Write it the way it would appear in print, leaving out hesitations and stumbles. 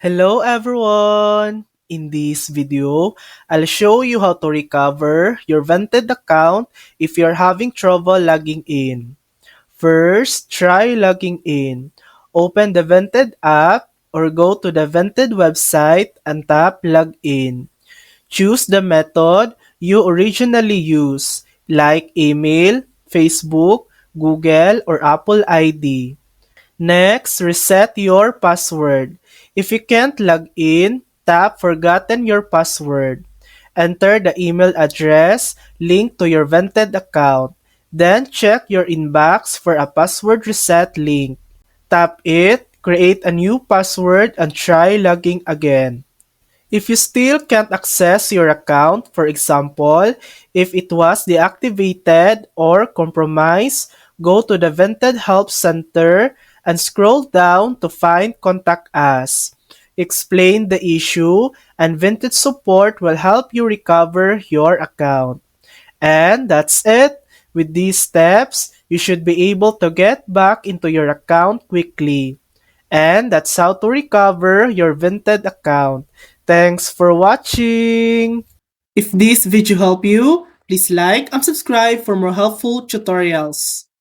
Hello everyone! In this video, I'll show you how to recover your Vented account if you're having trouble logging in. First, try logging in. Open the Vented app or go to the Vented website and tap Login. Choose the method you originally used, like email, Facebook, Google, or Apple ID. Next, reset your password. If you can't log in, tap Forgotten your password. Enter the email address linked to your Vented account. Then check your inbox for a password reset link. Tap it, create a new password, and try logging again. If you still can't access your account, for example, if it was deactivated or compromised, go to the Vented Help Center and scroll down to find Contact Us. Explain the issue, and Vented support will help you recover your account. And that's it. With these steps, you should be able to get back into your account quickly. And that's how to recover your Vinted account. Thanks for watching! If this video helped you, please like and subscribe for more helpful tutorials.